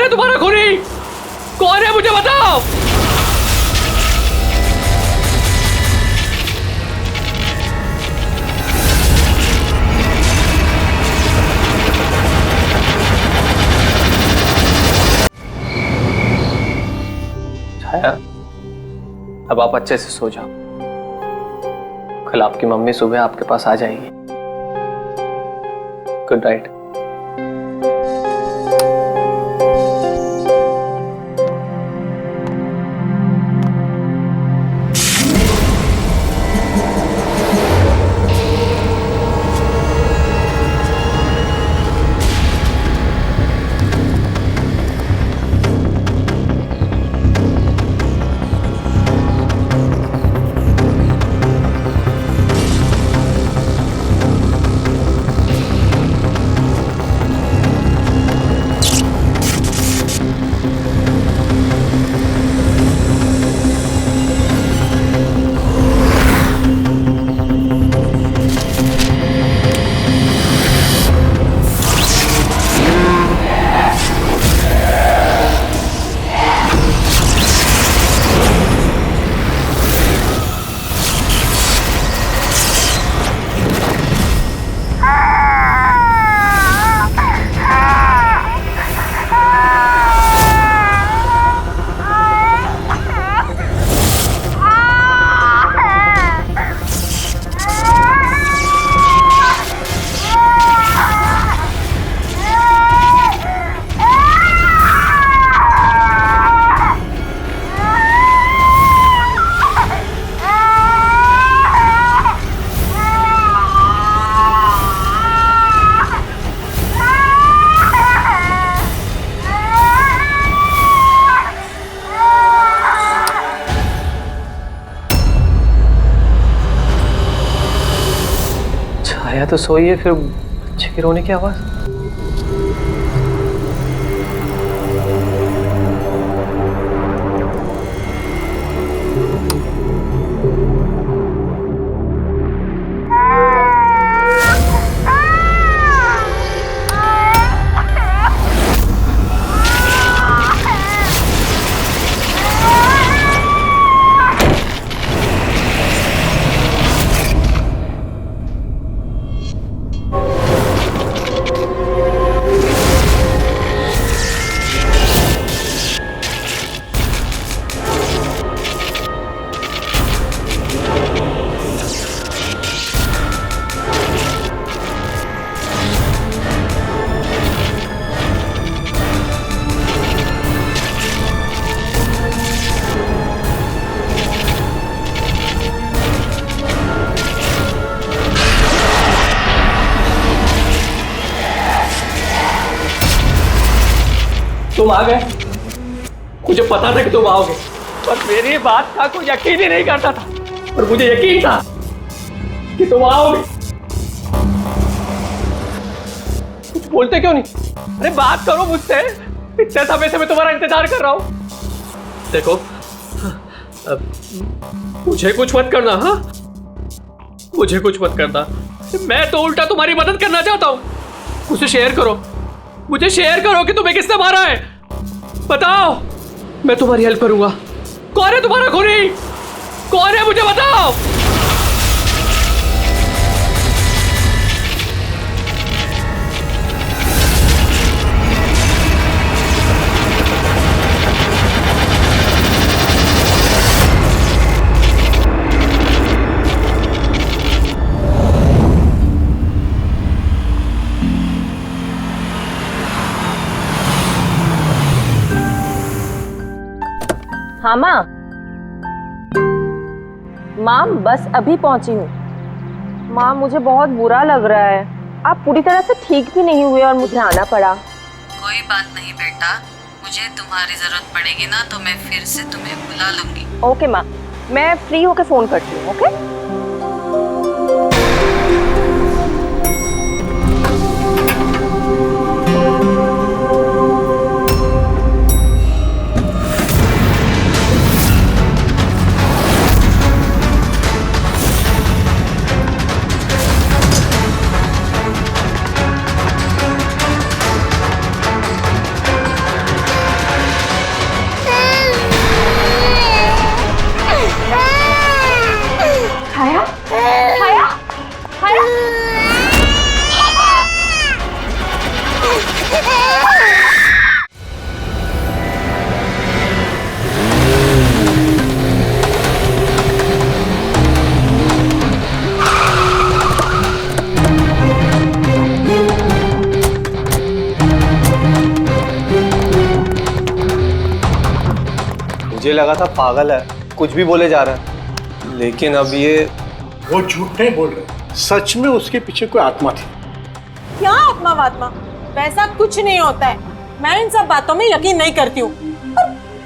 है तुम्हारा खूनी? कौन है मुझे बताओ। छाया, अब आप अच्छे से सो जाओ। कल आपकी मम्मी सुबह आपके पास आ जाएगी। Good night. छाया तो सोई है, फिर बच्चे के रोने की आवाज। तुम आ गए, मुझे पता था कि तुम आओगे, पर मेरी बात का कोई यकीन ही नहीं करता था, और मुझे यकीन था कि तुम आओगे। कुछ बोलते क्यों नहीं? अरे बात करो मुझसे, इतने समय से मैं तुम्हारा इंतजार कर रहा हूं। देखो, मुझे कुछ मत करना। हाँ, मुझे कुछ मत करना, मैं तो उल्टा तुम्हारी मदद करना चाहता हूं। मुझे शेयर करो, मुझे शेयर करो कि तुम्हें किसने मारा है। बताओ, मैं तुम्हारी हेल्प करूंगा। कौन है तुम्हारा खूनी? कौन है मुझे बताओ। हाँ माँ, माँ बस अभी पहुंची हूँ। माँ मुझे बहुत बुरा लग रहा है, आप पूरी तरह से ठीक भी नहीं हुए और मुझे आना पड़ा। कोई बात नहीं बेटा, मुझे तुम्हारी जरूरत पड़ेगी ना तो मैं फिर से तुम्हें बुला लूंगी। ओके माँ, मैं फ्री होके फोन करती हूँ। ओके। मुझे लगा था पागल है, कुछ भी बोले जा रहा है, लेकिन अब ये वो झूठ नहीं बोल रहे, सच में उसके पीछे कोई आत्मा थी। क्या आत्मा वात्मा, वैसा कुछ नहीं होता है। मैं इन सब बातों में यकीन नहीं करती हूँ।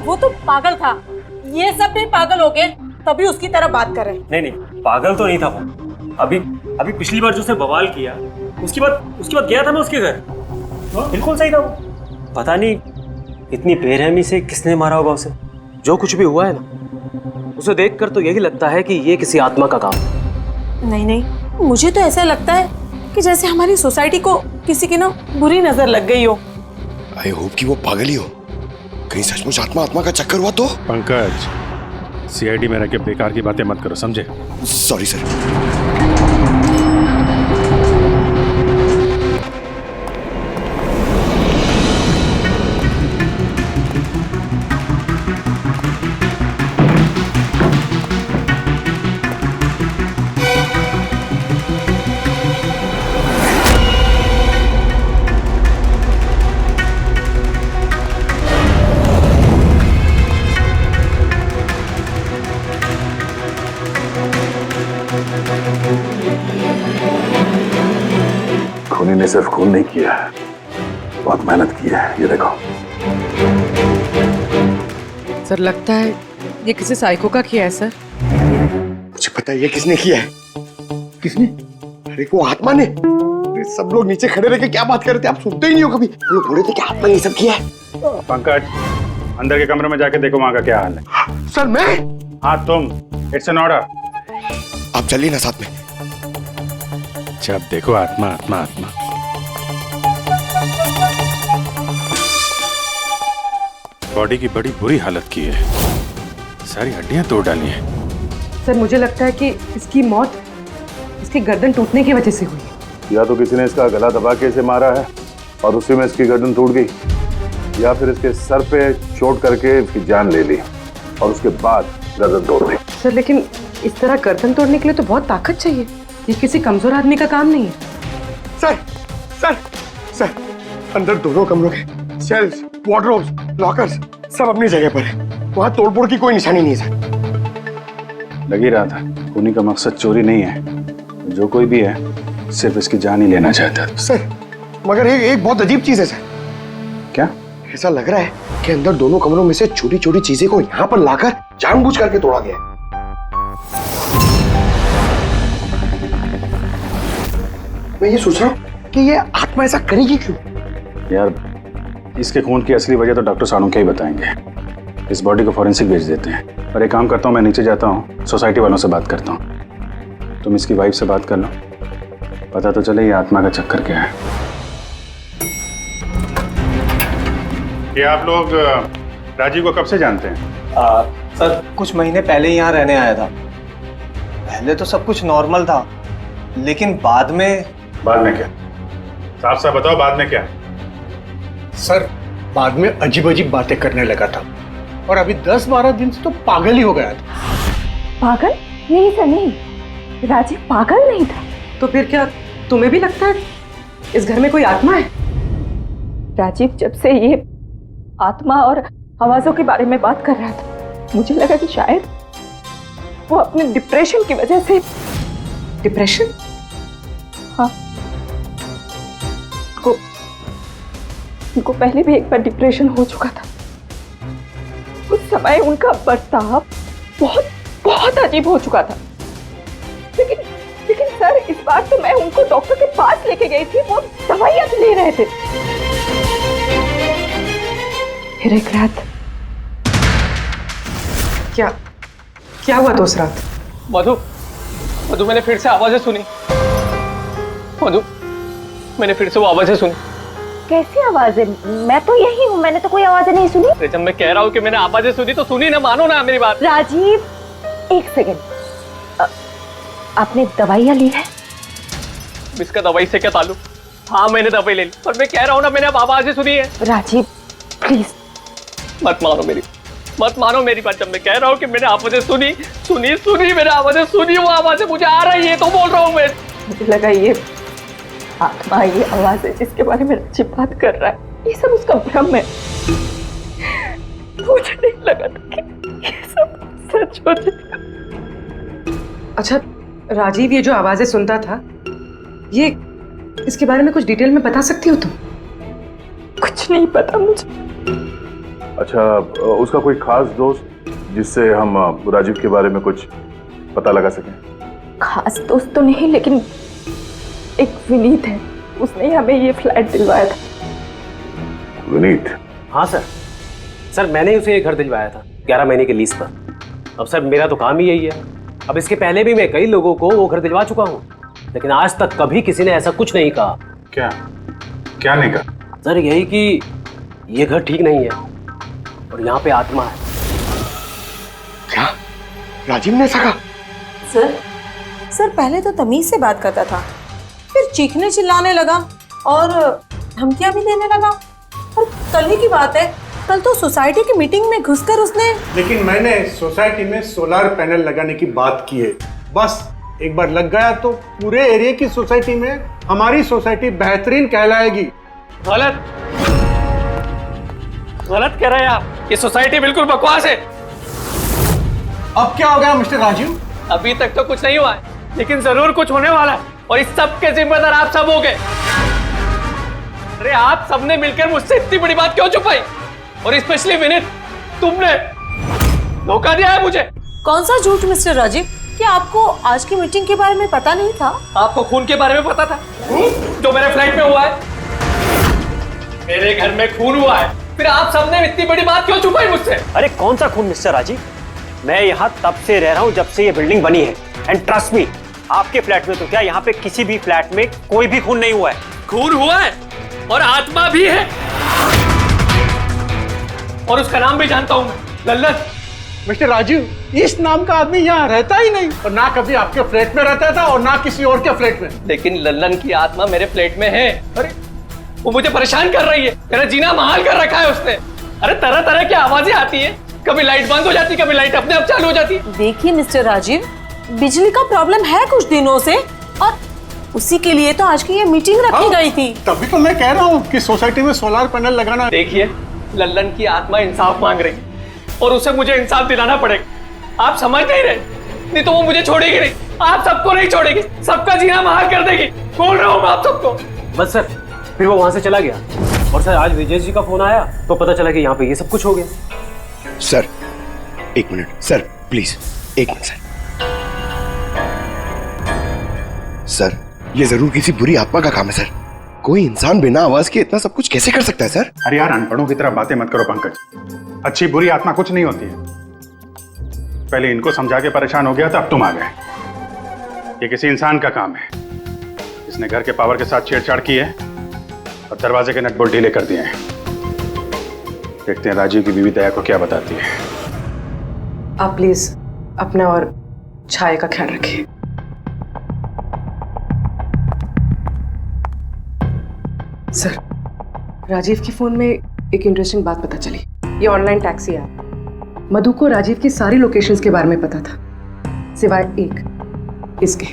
वो तो पागल था, ये सब भी पागल हो गए तभी उसकी तरह बात कर रहे हैं। नहीं नहीं, पागल तो नहीं था वो। अभी पिछली बार जो उसने बवाल किया, उसके बाद गया था मैं उसके घर, बिल्कुल सही था वो। पता नहीं इतनी बेरहमी से किसने मारा होगा उसे। जो कुछ भी हुआ है ना, उसे देखकर तो यही लगता है कि ये किसी आत्मा का काम है। नहीं, मुझे तो ऐसा लगता है कि जैसे हमारी सोसाइटी को किसी की ना बुरी नजर लग गई हो। आई होप कि वो पागल ही हो, कहीं सचमुच आत्मा का चक्कर हुआ तो। पंकज, सीआईडी में रह के बेकार की बातें मत करो, समझे? Sorry sir. खूनी ने सिर्फ खून नहीं किया, बहुत मेहनत की है। ये देखो। सर लगता है ये किसी साइको का किया है सर। मुझे पता है ये किसने किया है। किसने? अरे वो आत्मा ने। अरे सब लोग नीचे खड़े रह के क्या बात कर रहे थे, आप सुनते ही नहीं हो कभी। वो लोग बोल रहे थे कि आत्मा ने ये सब किया है। पंकज, अंदर के कमरे में जाके देखो वहां का क्या हाल है। सर मैं? हाँ तुम, इट्स एन ऑर्डर। आप चलिए ना साथ में। जब देखो आत्मा आत्मा आत्मा। बॉडी की बड़ी बुरी हालत की है, सारी हड्डियां तोड़ डाली हैं। सर मुझे लगता है कि इसकी मौत इसकी गर्दन टूटने की वजह से हुई है। या तो किसी ने इसका गला दबा के इसे मारा है और उसी में इसकी गर्दन टूट गई, या फिर इसके सर पे चोट करके इसकी जान ले ली और उसके बाद गर्दन तोड़ दी। सर लेकिन इस तरह गर्दन तोड़ने के लिए तो बहुत ताकत चाहिए, ये किसी कमजोर आदमी का काम नहीं है। सर सर सर, अंदर दोनों कमरों के सेल्स, वार्डरोब्स, लॉकर्स सब अपनी जगह पर है। वहां तोड़फोड़ की कोई निशानी नहीं है सर। लग ही रहा था, खूनी का मकसद चोरी नहीं है, जो कोई भी है सिर्फ इसकी जान ही लेना चाहता है। सर मगर एक बहुत अजीब चीज है सर। क्या? ऐसा लग रहा है कि अंदर दोनों कमरों में से छोटी छोटी चीजें को यहाँ पर लाकर जानबूझ करके तोड़ा गया है। मैं ये सोच रहा हूँ कि ये आत्मा ऐसा करेगी क्यों? यार इसके खून की असली वजह तो डॉक्टर सानू क्या ही बताएंगे। इस बॉडी को फॉरेंसिक भेज देते हैं। और एक काम करता हूँ, मैं नीचे जाता हूँ, सोसाइटी वालों से बात करता हूँ। तुम इसकी वाइफ से बात कर लो, पता तो चले ये आत्मा का चक्कर क्या है। ये आप लोग राजीव को कब से जानते हैं? सर कुछ महीने पहले ही यहाँ रहने आया था। पहले तो सब कुछ नॉर्मल था, लेकिन बाद में क्या? साफ साफ बताओ, बाद में क्या? सर बाद में अजीब अजीब बातें करने लगा था और अभी 10-12 दिन से तो पागल ही हो गया था। पागल नहीं सर, नहीं, राजीव पागल नहीं था। तो फिर क्या तुम्हें भी लगता है इस घर में कोई आत्मा है? राजीव जब से ये आत्मा और आवाजों के बारे में बात कर रहा था, मुझे लगा कि शायद वो अपने डिप्रेशन की वजह से। डिप्रेशन? हाँ, उनको पहले भी एक बार डिप्रेशन हो चुका था। उस समय उनका बर्ताव बहुत बहुत अजीब हो चुका था। लेकिन सर इस बार तो मैं उनको डॉक्टर के पास लेके गई थी, वो दवाइयां भी ले रहे थे। फिर एक रात क्या हुआ दोस्त रात? मधु मैंने फिर से आवाजें सुनी। मधु मैंने फिर से वो आवाजें सुनी। कैसी आवाजें? मैं तो यही हूँ, मैंने तो कोई आवाजें नहीं सुनी। अरे जब मैं कह रहा हूँ कि मैंने आवाजें सुनी तो सुनी ना, मानो ना मेरी बात। राजीव एक सेकेंड, आपने दवाइयाँ ली है? इसका दवाई से क्या ताल्लुक? हाँ मैंने दवाई ले ली, पर मैं कह रहा हूँ ना मैंने अब आवाजें सुनी है। राजीव प्लीज मत मानो मेरी बात। जब मैं कह रहा हूँ कि मैंने आवाजें सुनी मैंने आवाजें सुनी, वो आवाजें मुझे आ रही है तो बोल रहा हूँ मैं। मुझे लगा ये आत्मा, ये आवाज है जिसके बारे में राजीव बात कर रहा है, ये सब उसका भ्रम है। मुझे नहीं लगा था कि सच हो जाएगा। अच्छा राजीव, ये जो आवाजें सुनता था, ये इसके बारे में कुछ डिटेल में बता सकती हो तुम? कुछ नहीं पता मुझे। अच्छा, उसका कोई खास दोस्त जिससे हम राजीव के बारे में कुछ पता लगा सकें? खास दोस्त तो नहीं, लेकिन एक विनीत है, उसने ही हमें ये फ्लैट दिलवाया था। विनीत? हाँ सर, मैंने उसे ये घर दिलवाया था 11 महीने के लीज पर। अब सर मेरा तो काम ही यही है। अब इसके पहले भी मैं कई लोगों को वो घर दिलवा चुका हूँ, लेकिन आज तक कभी किसी ने ऐसा कुछ नहीं कहा। क्या नहीं कहा? सर यही कि ये घर ठीक नहीं है और यहाँ पे आत्मा है। क्या राजीव ने ऐसा कहा? सर पहले तो तमीज से बात करता था, फिर चीखने चिल्लाने लगा और धमकियां भी देने लगा। और कल ही की बात है, कल तो सोसाइटी की मीटिंग में घुसकर उसने। लेकिन मैंने सोसाइटी में सोलर पैनल लगाने की बात की है। बस एक बार लग गया तो पूरे एरिया की सोसाइटी में हमारी सोसाइटी बेहतरीन कहलाएगी। गलत कह रहे हैं आप। ये सोसाइटी बिल्कुल बकवास है। अब क्या हो गया मिस्टर राजीव? अभी तक तो कुछ नहीं हुआ है, लेकिन जरूर कुछ होने वाला है, और इस सब के जिम्मेदार आप सब हो गए। अरे आप सबने मिलकर मुझसे इतनी बड़ी बात क्यों छुपाई? और स्पेशली विनीत, तुमने धोखा दिया है मुझे। कौन सा झूठ मिस्टर राजीव? क्या आपको आज की मीटिंग के बारे में पता नहीं था? आपको खून के बारे में पता था जो मेरे फ्लैट में हुआ है? मेरे घर में खून हुआ है, फिर आप सबने इतनी बड़ी बात क्यों छुपाई मुझसे? अरे कौन सा खून मिस्टर राजीव? मैं यहाँ तब से रह रहा हूँ जब से ये बिल्डिंग बनी है, एंड ट्रस्ट मी, आपके फ्लैट में तो क्या, यहाँ पे किसी भी फ्लैट में कोई भी खून नहीं हुआ है। खून हुआ है और आत्मा भी है, और उसका नाम भी जानता हूं मैं, लल्लन। मिस्टर राजीव, इस नाम का आदमी यहाँ रहता ही नहीं, और ना कभी आपके फ्लैट में रहता था और ना किसी और के फ्लैट में। लेकिन लल्लन की आत्मा मेरे फ्लैट में है। अरे वो मुझे परेशान कर रही है, मेरा जीना महाल कर रखा है उसने। अरे तरह तरह की आवाजें आती है, कभी लाइट बंद हो जाती, कभी लाइट अपने आप चालू हो जाती। देखिए मिस्टर राजीव, बिजली का प्रॉब्लम है कुछ दिनों से, और उसी के लिए तो आज की ये मीटिंग रखी गई थी। तभी तो मैं कह रहा हूँ कि सोसाइटी में सोलर पैनल लगाना। देखिए, लल्लन की आत्मा इंसाफ मांग रही है और उसे मुझे इंसाफ दिलाना पड़ेगा। आप समझ नहीं रहे, नहीं तो वो मुझे छोड़ेगी नहीं, आप सबको नहीं छोड़ेगी, सबका जीना महाल कर देगी। बोल रहा हूँ मैं आप सबको। बस सर, फिर वो वहां से चला गया, और सर आज विजय जी का फोन आया तो पता चला कि यहाँ पे ये सब कुछ हो गया। सर एक मिनट सर, प्लीज एक मिनट सर। सर ये जरूर किसी बुरी आत्मा का काम है सर। कोई इंसान बिना आवाज के इतना सब कुछ कैसे कर सकता है सर? अरे यार, अनपढ़ों की तरह बातें मत करो पंकज। अच्छी बुरी आत्मा कुछ नहीं होती है। पहले इनको समझा के परेशान हो गया था, अब तुम आ गए। ये किसी इंसान का काम है, इसने घर के पावर के साथ छेड़छाड़ की है और दरवाजे के नट बोल्ट ढीले कर दिए हैं। देखते हैं राजीव की बीवी दया को क्या बताती है। आप प्लीज अपना और छाया का ख्याल रखिए। सर, राजीव के फोन में एक इंटरेस्टिंग बात पता चली। ये ऑनलाइन टैक्सी ऐप, मधु को राजीव की सारी लोकेशंस के बारे में पता था, सिवाय एक, इसके।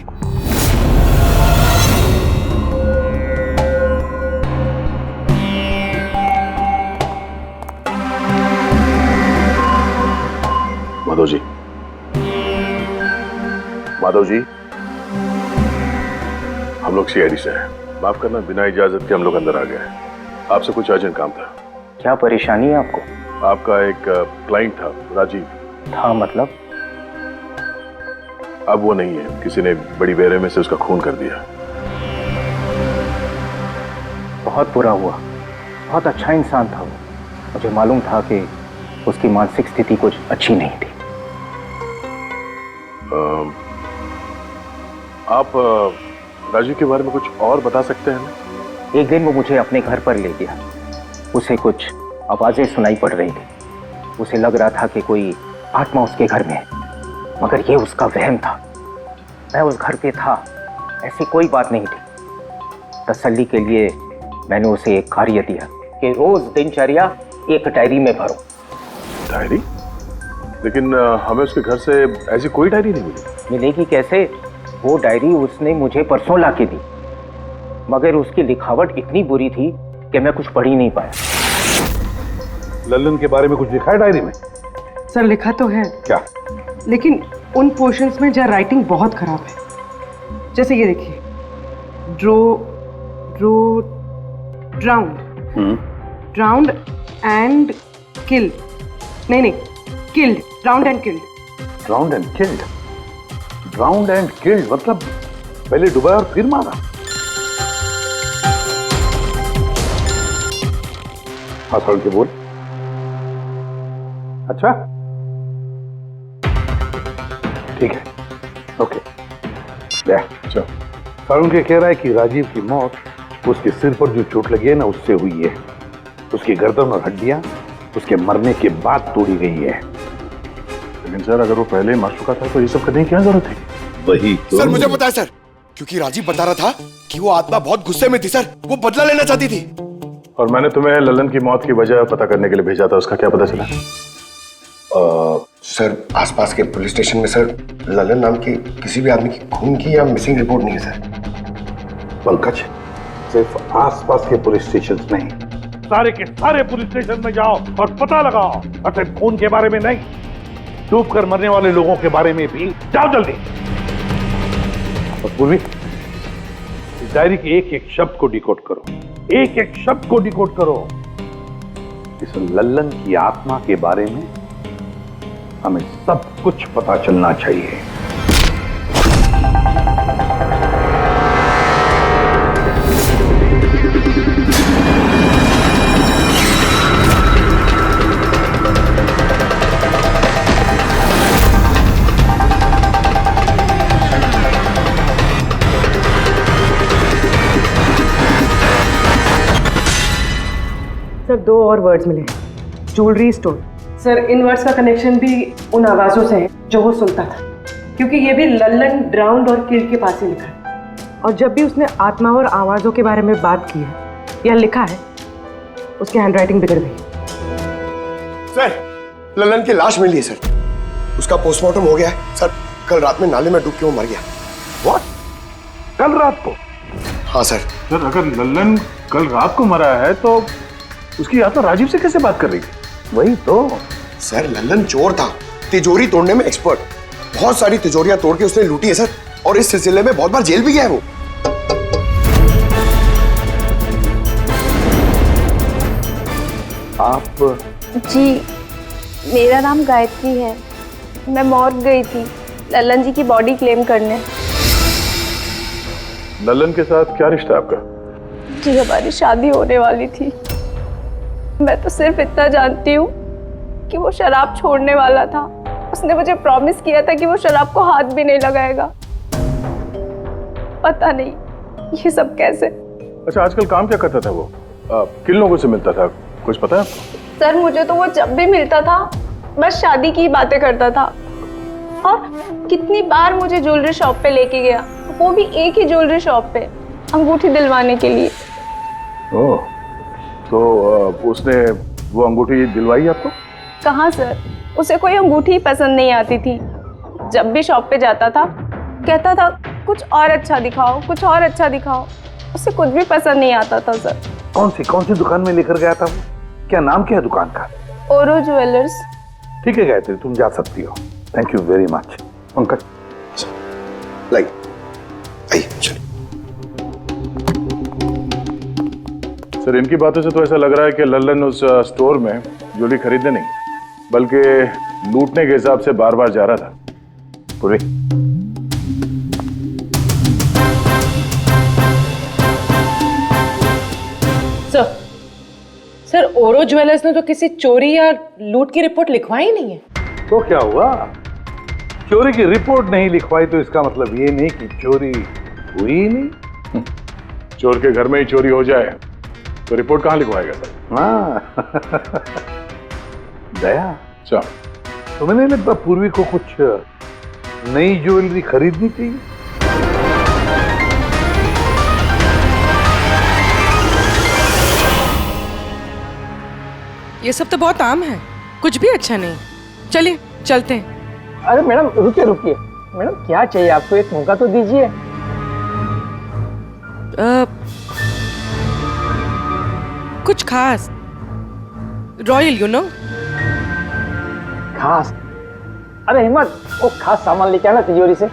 माधव जी, हम लोग सीआईडी से हैं। माफ करना, बिना इजाजत के हम लोग अंदर आ गए। आपसे कुछ अर्जेंट काम था। क्या परेशानी है आपको? आपका एक क्लाइंट था, राजीव। था मतलब? अब वो नहीं है, किसी ने बड़ी बेरहमी से उसका खून कर दिया। बहुत बुरा हुआ। बहुत अच्छा इंसान था वो। मुझे मालूम था कि उसकी मानसिक स्थिति कुछ अच्छी नहीं थी। आप राजीव के बारे में कुछ और बता सकते हैं? एक दिन वो मुझे अपने घर पर ले गया। उसे कुछ आवाजें सुनाई पड़ रही थी। उसे लग रहा था कि कोई आत्मा उसके घर में है, मगर ये उसका वहम था। मैं उस घर पे था, ऐसी कोई बात नहीं थी। तसल्ली के लिए मैंने उसे एक कार्य दिया कि रोज दिनचर्या एक डायरी में भरो। डायरी? लेकिन हमें उसके घर से ऐसी कोई डायरी नहीं मिली। मिलेगी कैसे? वो डायरी उसने मुझे परसों ला के दी, मगर उसकी लिखावट इतनी बुरी थी कि मैं कुछ पढ़ ही नहीं पाया। लल्लन के बारे में कुछ लिखा है डायरी में? सर लिखा तो है। क्या? लेकिन उन पोर्शंस में जहाँ राइटिंग बहुत खराब है, जैसे ये देखिए, ड्राउंड एंड किल्ड, नहीं killed, drowned and killed. Drowned and killed, drowned and killed मतलब पहले डुबाया और फिर मारा। हाथ खोल के बोल। अच्छा ठीक है, ओके। अच्छा, सारुण के कह रहा है कि राजीव की मौत उसके सिर पर जो चोट लगी है ना, उससे हुई है। उसकी गर्दन और हड्डियां उसके मरने के बाद तोड़ी गई है। लेकिन सर अगर वो पहले ही मर चुका था तो ये सब करने की क्या जरूरत थी? वही तो सर मुझे पता है सर, क्योंकि राजीव बता रहा था कि वो आत्मा बहुत गुस्से में थी सर, वो बदला लेना चाहती थी। और मैंने तुम्हें ललन की मौत की वजह पता करने के लिए भेजा था, उसका क्या पता चला? सर आसपास के पुलिस स्टेशन में सर ललन नाम के किसी भी आदमी की खून की या मिसिंग रिपोर्ट नहीं है सर। पंकज, सिर्फ आसपास के पुलिस स्टेशन नहीं, सारे के सारे पुलिस स्टेशन में जाओ और पता लगाओ। सिर्फ खून के बारे में नहीं, डूब कर मरने वाले लोगों के बारे में भी जाओ जल्दी। और पूर्वी, इस डायरी के एक एक शब्द को डिकोड करो, एक एक शब्द को डिकोड करो। इस लल्लन की आत्मा के बारे में हमें सब कुछ पता चलना चाहिए। सर 2 और वर्ड्स मिले, ज्वेलरी स्टोर। सर इन वर्ड्स का कनेक्शन भी उन आवाज़ों से है जो वो सुनता था, क्योंकि ये भी लल्लन ड्राउंड और किल्ड के पास ही लिखा है। और जब भी उसने आत्मा और आवाज़ों के बारे में बात की है या लिखा है, उसकी हैंडराइटिंग बिगड़ गई। सर ललन की लाश मिली है सर, उसका पोस्टमार्टम हो गया है सर। कल रात में नाले में डूब के वो मर गया। व्हाट? कल रात को? हाँ सर। सर अगर ललन कल रात को मरा है तो उसकी आत्मा राजीव से कैसे बात कर रही थी? वही तो सर, लल्लन चोर था, तिजोरी तोड़ने में एक्सपर्ट। बहुत सारी तिजोरियां तोड़ के उसने लूटी है सर, और इस सिलसिले में बहुत बार जेल भी गया है वो। आप? जी मेरा नाम गायत्री है, मैं मॉर्ग गई थी लल्लन जी की बॉडी क्लेम करने। ललन के साथ क्या रिश्ता है आपका? जी हमारी शादी होने वाली थी। मैं तो सिर्फ इतना जानती हूँ कि वो शराब छोड़ने वाला था। उसने मुझे प्रॉमिस किया था कि वो शराब को हाथ भी नहीं लगाएगा। पता नहीं ये सब कैसे। अच्छा आजकल काम क्या करता था वो? किन लोगों से मिलता था, कुछ पता है आपको? सर मुझे तो वो जब भी मिलता था बस शादी की बातें करता था, और कितनी बार मुझे ज्वेलरी शॉप पे लेके गया, वो भी एक ही ज्वेलरी शॉप पे, अंगूठी दिलवाने के लिए। ओह, तो उसने वो अंगूठी दिलवाई आपको? कहाँ सर, उसे कोई अंगूठी पसंद नहीं आती थी। जब भी शॉप पे जाता था कहता था कुछ और अच्छा दिखाओ, कुछ और अच्छा दिखाओ। उसे कुछ भी पसंद नहीं आता था सर। कौन सी दुकान में लेकर गया था वो? क्या नाम क्या है दुकान का? ओरो ज्वेलर्स। ठीक है गायत्री, तुम जा सकती हो। Thank you very much. Pankaj like चलो। सर इनकी बातों से तो ऐसा लग रहा है कि लल्लन उस स्टोर में ज्वेलरी खरीदने नहीं बल्कि लूटने के हिसाब से बार बार जा रहा था। पूरी सर ओरो ज्वेलर्स ने तो किसी चोरी या लूट की रिपोर्ट लिखवाई नहीं है। तो क्या हुआ? चोरी की रिपोर्ट नहीं लिखवाई तो इसका मतलब ये नहीं कि चोरी हुई ही नहीं। चोर के घर में ही चोरी हो जाए तो रिपोर्ट कहाँ लिखवाएगा सर? हाँ दया, अच्छा तुम्हें नहीं लगता पूर्वी को कुछ नई ज्वेलरी खरीदनी चाहिए? ये सब तो बहुत आम है, कुछ भी अच्छा नहीं। चलिए चलते हैं। अरे मैडम रुकिए रुकिए, मैडम क्या चाहिए आपको, एक मौका तो दीजिए। कुछ खास, रॉयल यू नो। खास? अरे हिम्मत, वो खास सामान लेके आना तिजोरी से।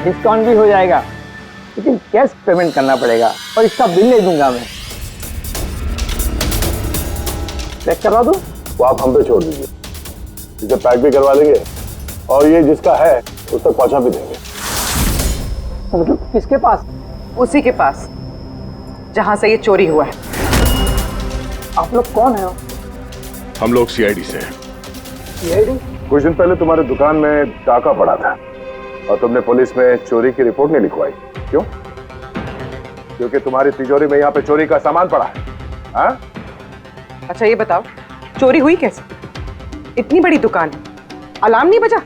डिस्काउंट भी हो जाएगा, लेकिन कैश पेमेंट करना पड़ेगा और इसका बिल नहीं दूंगा मैं। चेक करवा दूं? वो आप हम पे छोड़ दीजिए, इसे पैक भी करवा देंगे और ये जिसका है उस तक पहुंचा भी देंगे। मतलब किसके पास? उसी के पास जहां से ये चोरी हुआ है। आप लोग कौन है? हम लोग सीआईडी से हैं। सीआईडी? कुछ दिन पहले तुम्हारी दुकान में डाका पड़ा था और तुमने पुलिस में चोरी की रिपोर्ट नहीं लिखवाई, क्यों? क्योंकि तुम्हारी तिजोरी में यहाँ पे चोरी का सामान पड़ा है। हाँ? अच्छा ये बताओ, चोरी हुई कैसे? इतनी बड़ी दुकान, अलार्म नहीं बजा?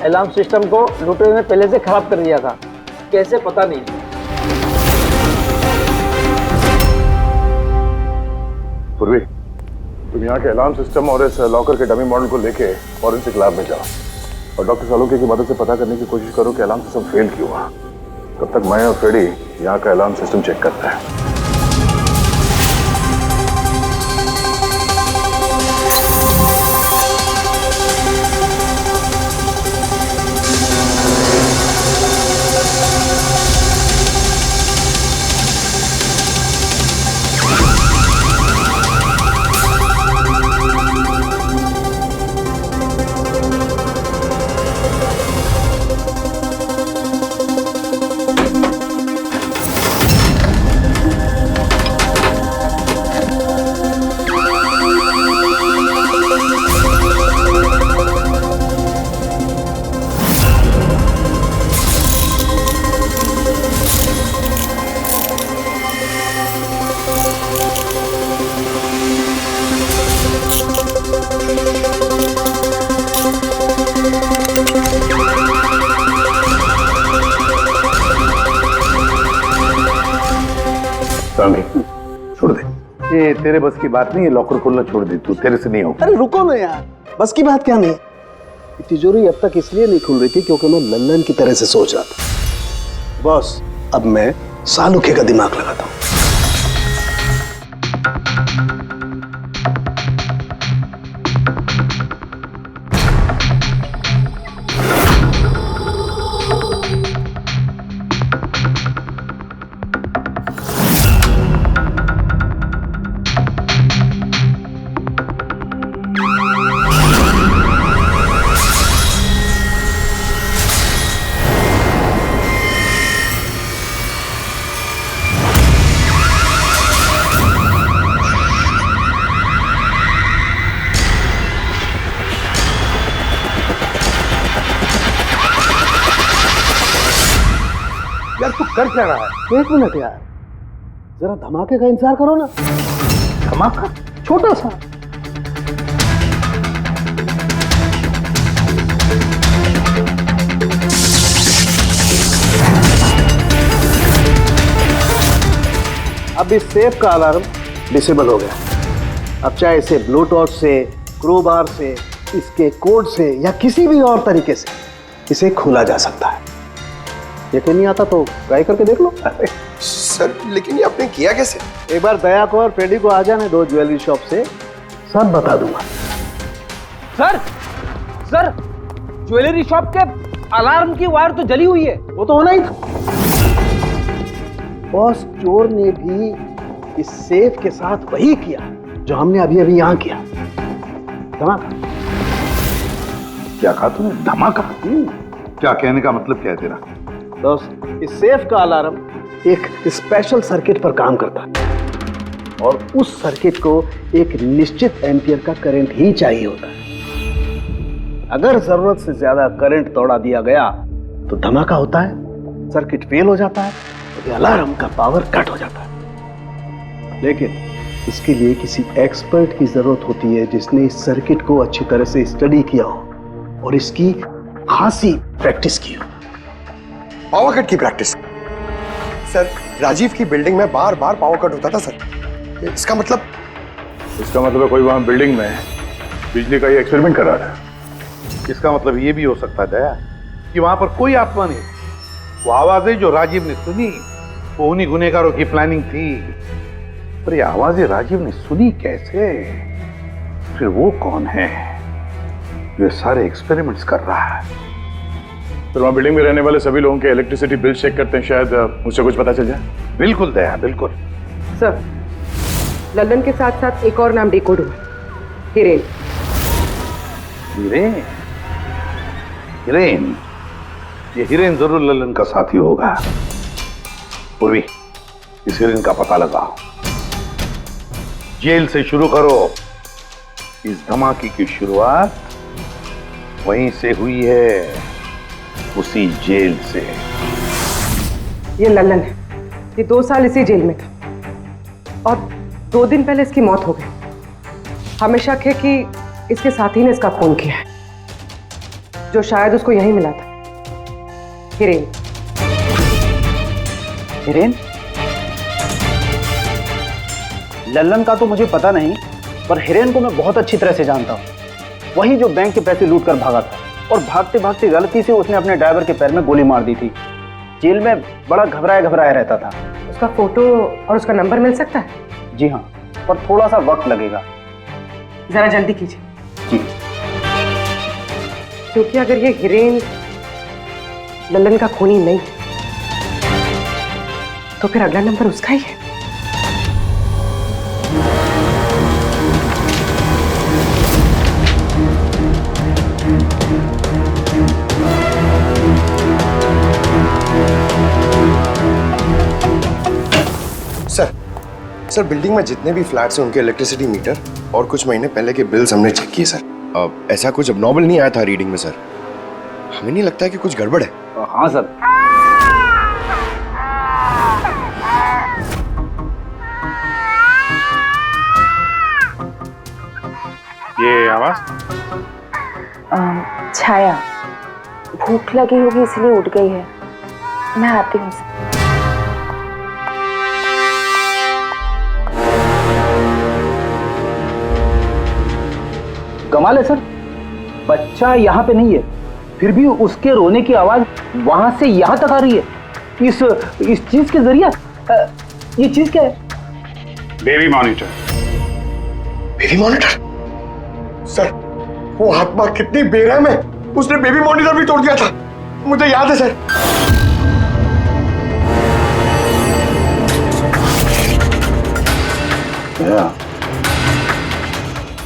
अलार्म सिस्टम को लुटेरे ने पहले से खराब कर दिया था, कैसे पता नहीं। पूर्वी, तुम यहाँ के अलार्म सिस्टम और इस लॉकर के डमी मॉडल को लेके फॉरेंसिक लैब में जाओ और डॉक्टर सालुंके की मदद से पता करने की कोशिश करो कि अलार्म सिस्टम फेल क्यों हुआ। तब तक मैं और फ्रेडी यहाँ का अलार्म सिस्टम चेक करते हैं। छोड़ दे, ये तेरे बस की बात नहीं है, लॉकर खोलना छोड़ दे, तू तेरे से नहीं होगा। अरे रुको ना यार, बस की बात क्या नहीं। तिजोरी अब तक इसलिए नहीं खुल रही थी क्योंकि मैं लल्लन की तरह से सोच रहा था। बॉस, अब मैं सालुखे का दिमाग लगाता हूँ। यार तू कर क्या रहा है? एक मिनट यार, जरा धमाके का इंतजार करो ना। धमाका? छोटा सा। अब इस सेफ का अलार्म डिसेबल हो गया। अब चाहे इसे ब्लूटूथ से, क्रोबार से, इसके कोड से या किसी भी और तरीके से इसे खोला जा सकता है। यकीन नहीं आता तो ट्राई करके देख लो। सर लेकिन ये आपने किया कैसे? एक बार दया को और फ्रेडी को आ जाने दो ज्वेलरी शॉप से, सब बता दूंगा। सर ज्वेलरी शॉप के अलार्म की वायर तो जली हुई है। वो तो होना ही था। बॉस, चोर ने भी इस सेफ के साथ वही किया जो हमने अभी अभी यहां किया। धमाका। क्या कहा तूने? धमाका? क्या कहने का मतलब क्या है तेरा? दोस्त, इस सेफ का अलार्म एक स्पेशल सर्किट पर काम करता है और उस सर्किट को एक निश्चित एम्पियर का करंट ही चाहिए होता है। अगर जरूरत से ज्यादा करंट तोड़ा दिया गया तो धमाका होता है, सर्किट फेल हो जाता है, तो अलार्म का पावर कट हो जाता है। लेकिन इसके लिए किसी एक्सपर्ट की जरूरत होती है जिसने इस सर्किट को अच्छी तरह से स्टडी किया हो और इसकी खासी प्रैक्टिस की हो। पावर कट की प्रैक्टिस? सर, राजीव की बिल्डिंग में बार बार पावर कट होता था सर। इसका मतलब इसका मतलब है कोई वहां बिल्डिंग में बिजली का ये एक्सपेरिमेंट करा रहा है। इसका मतलब ये भी हो सकता है दया कि वहां पर कोई आत्मा नहीं, वो आवाजें जो राजीव ने सुनी वो उन्हीं गुनहगारों की प्लानिंग थी। पर ये आवाजें राजीव ने सुनी कैसे? फिर वो कौन है जो सारे एक्सपेरिमेंट्स कर रहा है? फिर वहाँ बिल्डिंग में रहने वाले सभी लोगों के इलेक्ट्रिसिटी बिल चेक करते हैं, शायद मुझसे कुछ पता चल जाए। बिल्कुल दया, बिल्कुल। सर, लल्लन के साथ साथ एक और नाम डिकोड हुआ, हिरेन। हिरेन? हिरेन? ये हिरेन जरूर लल्लन का साथी होगा। पूर्वी, इस हिरेन का पता लगाओ। जेल से शुरू करो। इस धमाके की शुरुआत वहीं से हुई है, उसी जेल से। ये लल्लन है, ये 2 साल इसी जेल में था और 2 दिन पहले इसकी मौत हो गई। हमें शक है कि इसके साथी ने इसका खून किया है, जो शायद उसको यहीं मिला था। हिरेन। हिरेन? लल्लन का तो मुझे पता नहीं, पर हिरेन को मैं बहुत अच्छी तरह से जानता हूँ। वही जो बैंक के पैसे लूट कर भागा था और भागते भागते गलती से उसने अपने ड्राइवर के पैर में गोली मार दी थी। जेल में बड़ा घबराया घबराया रहता था। उसका फोटो और उसका नंबर मिल सकता है? जी हाँ, पर थोड़ा सा वक्त लगेगा। जरा जल्दी कीजिए। जी। क्योंकि अगर ये हिरेन लल्लन का खूनी नहीं तो फिर अगला नंबर उसका ही है। सर बिल्डिंग में जितने भी फ्लैट्स हैं उनके इलेक्ट्रिसिटी मीटर और कुछ महीने पहले के बिल्स हमने चेक किए सर। ऐसा कुछ अबनॉर्मल नहीं आया था रीडिंग में सर। हमें नहीं लगता है कि कुछ गड़बड़ है। हाँ सर। ये आवाज? छाया, भूख लगी होगी इसलिए उठ गई है। मैं आती हूँ सर। कमाल है सर, बच्चा यहाँ पे नहीं है, फिर भी उसके रोने की आवाज वहां से यहाँ तक आ रही है। इस चीज के जरिए ये चीज क्या है? Baby monitor. Baby monitor? Sir वो आत्मा कितनी बेरहम है, उसने बेबी मॉनिटर भी तोड़ दिया था, मुझे याद है सर।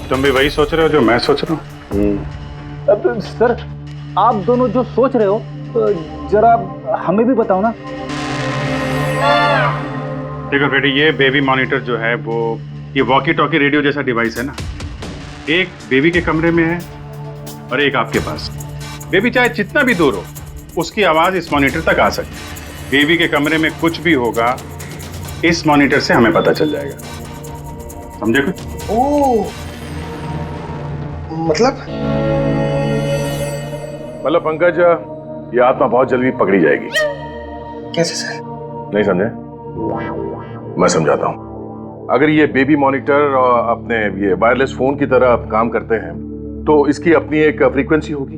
तुम भी वही सोच रहे हो जो मैं सोच रहा हूँ? सर आप दोनों जो सोच रहे हो जरा हमें भी बताओ ना। देखो बेटी, ये बेबी मॉनिटर जो है वो ये वॉकी टॉकी रेडियो जैसा डिवाइस है ना। एक बेबी के कमरे में है और एक आपके पास। बेबी चाहे जितना भी दूर हो उसकी आवाज इस मॉनिटर तक आ सकती है। बेबी के कमरे में कुछ भी होगा इस मॉनिटर से हमें पता चल जाएगा। समझे कुछ? ओह, मतलब पंकज, ये आत्मा बहुत जल्दी पकड़ी जाएगी। कैसे सर? नहीं समझे? मैं समझाता हूँ। अगर ये बेबी मॉनिटर अपने ये वायरलेस फोन की तरह काम करते हैं तो इसकी अपनी एक फ्रीक्वेंसी होगी।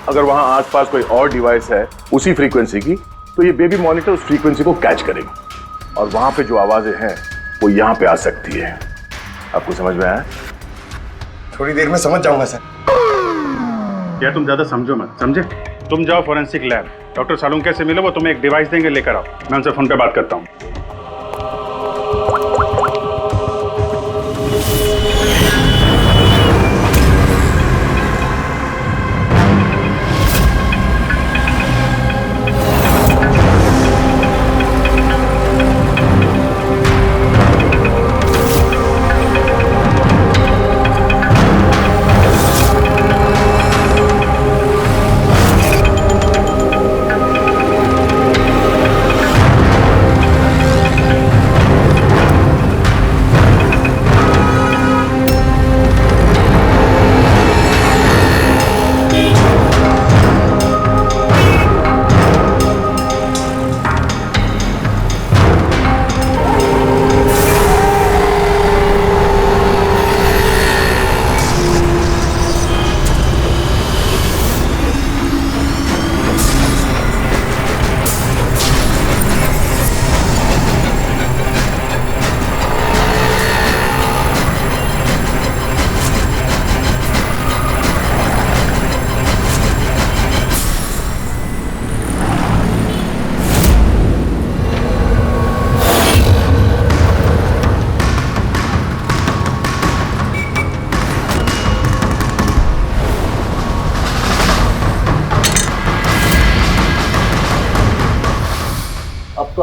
अगर वहां आसपास कोई और डिवाइस है उसी फ्रीक्वेंसी की तो ये बेबी मॉनिटर उस फ्रीक्वेंसी को कैच करेगी और वहां पे जो आवाजें हैं वो यहाँ पे आ सकती है। आपको समझ में आया? थोड़ी देर में समझ जाऊंगा सर। क्या तुम ज्यादा समझो मत, समझे? तुम जाओ फॉरेंसिक लैब, डॉक्टर सालुंके से मिलो, वो तुम्हें एक डिवाइस देंगे, लेकर आओ। मैं उनसे फोन पे बात करता हूँ।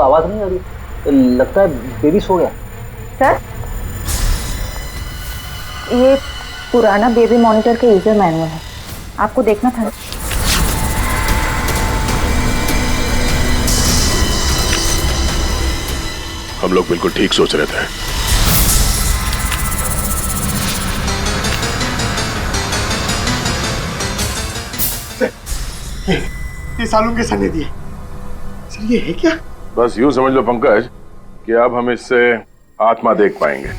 तो आवाज नहीं आ रही, लगता है बेबी सो गया। सर, ये पुराना बेबी मॉनिटर का यूजर मैनुअल है, आपको देखना था। हम लोग बिल्कुल ठीक सोच रहे थे। ये सालून के सर ने दिए। सर ये है क्या? बस यूं समझ लो पंकज कि अब हम इससे आत्मा देख पाएंगे।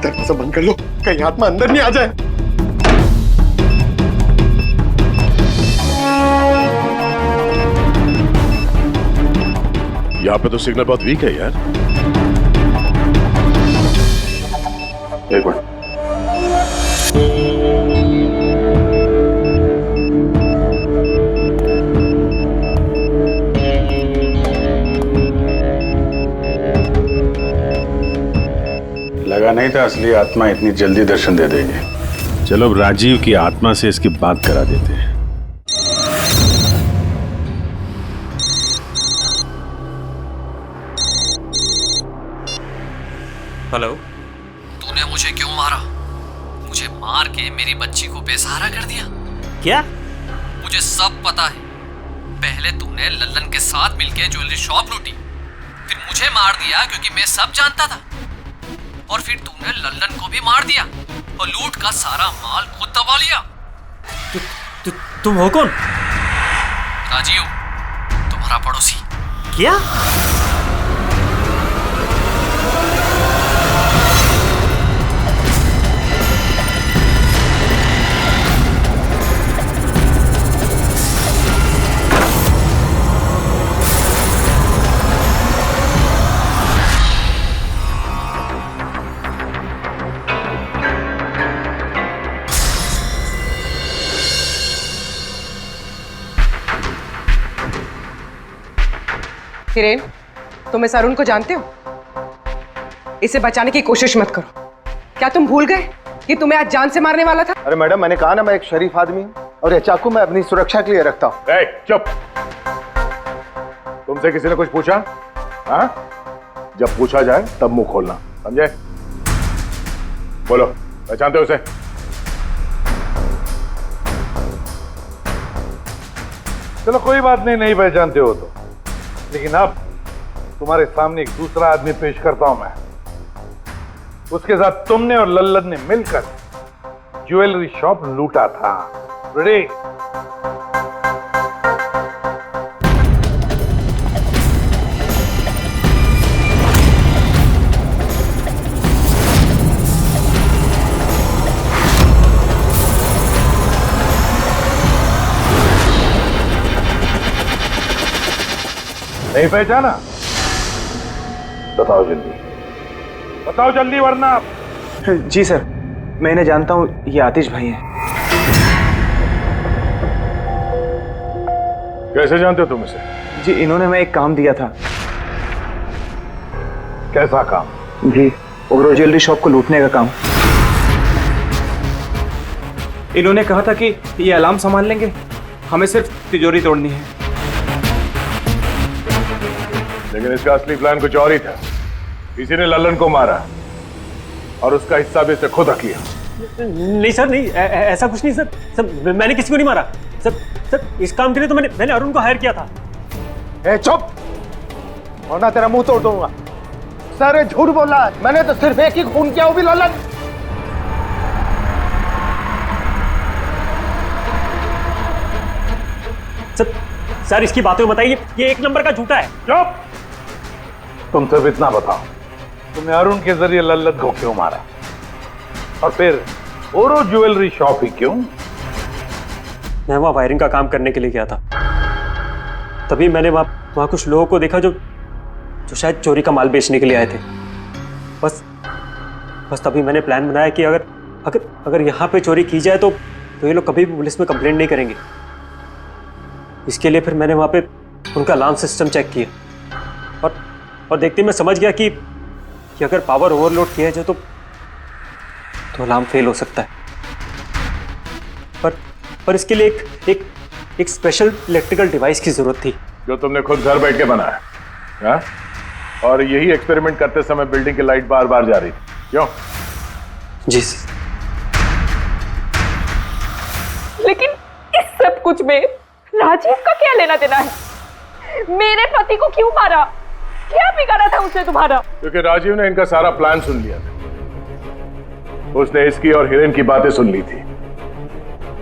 दरवाजा बंद कर लो, कहीं आत्मा अंदर नहीं आ जाए। यहाँ पे तो सिग्नल बहुत वीक है यार। एक मिनट। लगा नहीं था असली आत्मा इतनी जल्दी दर्शन दे देगी। चलो अब राजीव की आत्मा से इसकी बात करा देते हैं। हेलो। तूने मुझे क्यों मारा? मुझे मार के मेरी बच्ची को बेसहारा कर दिया। क्या? मुझे सब पता है। पहले तूने लल्लन के साथ मिलकर ज्वेलरी शॉप लूटी, फिर मुझे मार दिया क्योंकि मैं सब जानता था, और फिर तूने लल्लन को भी मार दिया और लूट का सारा माल खुद दबा लिया। तुम हो कौन? राजीव, तुम्हारा पड़ोसी। क्या? हिरेन, तुम इस अरुण को जानते हो? इसे बचाने की कोशिश मत करो। क्या तुम भूल गए कि तुम्हें आज जान से मारने वाला था? अरे मैडम, मैंने कहा ना मैं एक शरीफ आदमी हूँ और ये चाकू मैं अपनी सुरक्षा के लिए रखता हूँ। चुप। तुमसे किसी ने कुछ पूछा? हाँ? जब पूछा जाए तब मुंह खोलना, समझे? बोलो, पहचानते हो उसे? चलो कोई बात नहीं, नहीं पहचानते हो तो, लेकिन अब तुम्हारे सामने एक दूसरा आदमी पेश करता हूं मैं। उसके साथ तुमने और लल्लन ने मिलकर ज्वेलरी शॉप लूटा था। रेडी? नहीं पहचाना? बताओ जल्दी, बताओ जल्दी, वरना। जी सर, मैं इन्हें जानता हूँ, ये आतिश भाई हैं। कैसे जानते हो तुम इसे? जी, इन्होंने मैं एक काम दिया था। कैसा काम? जी, ओवरऑल ज्वेलरी शॉप को लूटने का काम। इन्होंने कहा था कि ये अलार्म संभाल लेंगे, हमें सिर्फ तिजोरी तोड़नी है। लेकिन इसका असली प्लान कुछ और ही था। किसी ने लल्लन को मारा और उसका हिस्सा भी इसे खुद रख लिया। नहीं सर, नहीं, ऐसा कुछ नहीं सर। सर, मैंने किसी को नहीं मारा। सर, इस काम के लिए तो मैंने अरुण को हायर किया था। ए चुप, वरना तेरा मुंह तोड़ दूंगा। सर ये झूठ बोला है, मैंने तो सिर्फ एक ही खून किया, वो भी लल्लन। सर, इसकी बातें बताइए, ये एक नंबर का झूठा है। चुप! तुम सिर्फ इतना बताओ, तुमने अरुण के जरिए लल्लन को क्यों मारा, और फिर ओरो ज्वेलरी शॉप ही क्यों? मैं वहां वायरिंग का काम करने के लिए गया था। तभी मैंने वहां कुछ लोगों को देखा जो शायद चोरी का माल बेचने के लिए आए थे। बस तभी मैंने प्लान बनाया कि अगर यहाँ पे चोरी की जाए तो ये लोग कभी भी पुलिस में कंप्लेंट नहीं करेंगे। इसके लिए फिर मैंने वहाँ पे उनका अलार्म सिस्टम चेक किया और देखते मैं समझ गया कि अगर पावर ओवरलोड किया जाए तो अलार्म फेल हो सकता है। पर इसके लिए एक स्पेशल इलेक्ट्रिकल डिवाइस की जरूरत थी जो तुमने खुद घर बैठ के बनाया, हाँ? और यही एक्सपेरिमेंट करते समय बिल्डिंग की लाइट बार बार जा रही थी, क्यों? जी। लेकिन इस सब कुछ में राजीव का क्या लेना देना है? मेरे पति को क्यों मारा? क्या बिगाड़ा था उसने तुम्हारा? क्योंकि राजीव ने इनका सारा प्लान सुन लिया था। उसने इसकी और हिरेन की बातें सुन ली थी।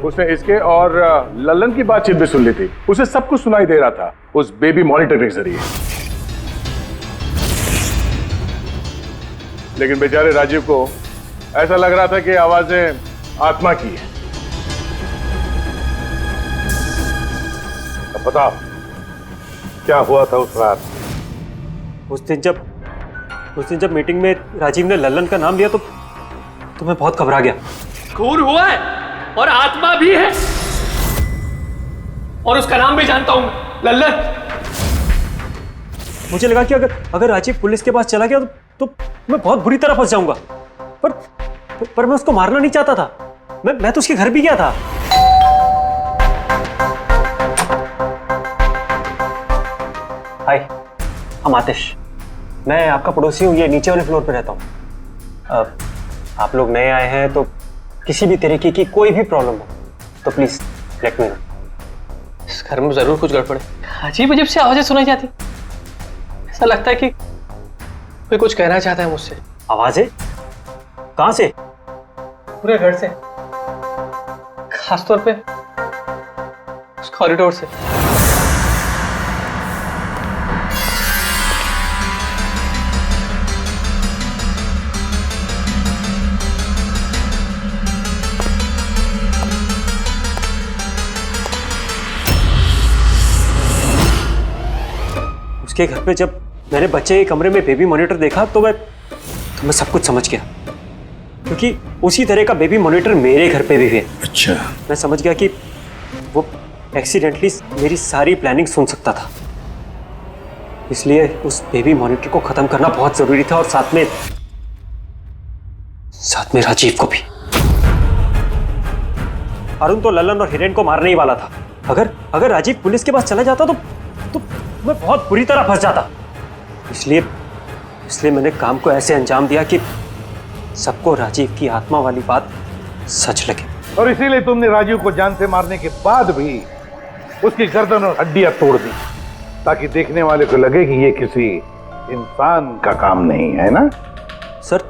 उसने इसके और लल्लन की बातचीत भी सुन ली थी। उसे सब कुछ सुनाई दे रहा था उस बेबी मॉनिटर के जरिए। लेकिन बेचारे राजीव को ऐसा लग रहा था कि आवाजें आत्मा की है। अब बताओ क्या हुआ था उस रात? उस दिन जब मीटिंग में राजीव ने लल्लन का नाम लिया तो मैं बहुत घबरा गया। खून हुआ है और आत्मा भी है, और उसका नाम भी जानता हूं, लल्लन। मुझे लगा कि अगर राजीव पुलिस के पास चला गया तो मैं बहुत बुरी तरह फंस जाऊंगा। पर मैं उसको मारना नहीं चाहता था। मैं तो उसके घर भी गया था। हाय, हम आतिश। मैं आपका पड़ोसी हूँ, ये नीचे वाले फ्लोर पे रहता हूँ। आप लोग नए आए हैं तो किसी भी तरीके की कोई भी प्रॉब्लम हो तो प्लीज लेट मी नो। इस घर में जरूर कुछ गड़बड़ है। अजीब अजीब सी आवाजें सुनाई जाती, ऐसा लगता है कि कोई कुछ कहना चाहता है मुझसे। आवाजें? कहां से? पूरे घर से, खासतौर पे उस कॉरिडोर से। उसके घर पे जब मैंने बच्चे के कमरे में बेबी मॉनिटर देखा तो मैं सब कुछ समझ गया, क्योंकि उसी तरह का बेबी मॉनिटर मेरे घर पे भी है। अच्छा। मैं समझ गया कि वो एक्सीडेंटली मेरी सारी प्लानिंग सुन सकता था, इसलिए उस बेबी मॉनिटर को खत्म करना बहुत जरूरी था, और साथ में राजीव को भी। अरुण तो लल्लन और हिरेन को मारने ही वाला था। अगर राजीव पुलिस के पास चला जाता तो मैं बहुत बुरी तरह फंस जाता। इसलिए मैंने काम को ऐसे अंजाम दिया कि सबको राजीव की आत्मा वाली बात सच लगे। और इसीलिए तुमने राजीव को जान से मारने के बाद भी उसकी गर्दन और हड्डियां तोड़ दी, ताकि देखने वाले को लगे कि ये किसी इंसान का काम नहीं है ना? सर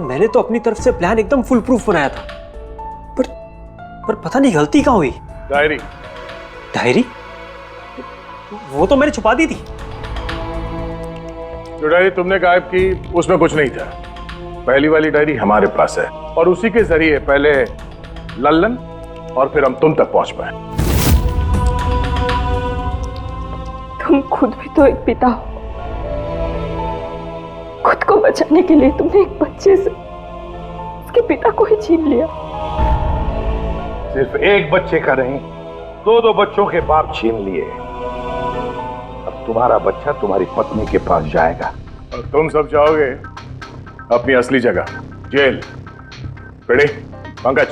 मैंने तो अपनी तरफ से प्लान एकदम फुल प्रूफ बनाया था, पर पता नहीं गलती कहाँ हुई। डायरी? वो तो मैंने छुपा दी थी। जो डायरी तुमने गायब की उसमें कुछ नहीं था। पहली वाली डायरी हमारे पास है, और उसी के जरिए पहले लल्लन और फिर हम तुम तक पहुंच पाए। तुम खुद भी तो एक पिता हो। खुद को बचाने के लिए तुमने एक बच्चे से उसके पिता को ही छीन लिया। सिर्फ एक बच्चे का नहीं, दो बच्चों के बाप छीन लिए। अब तुम्हारा बच्चा तुम्हारी पत्नी के पास जाएगा, और तुम सब जाओगे अपनी असली जगह, जेल। रेडी पंकज?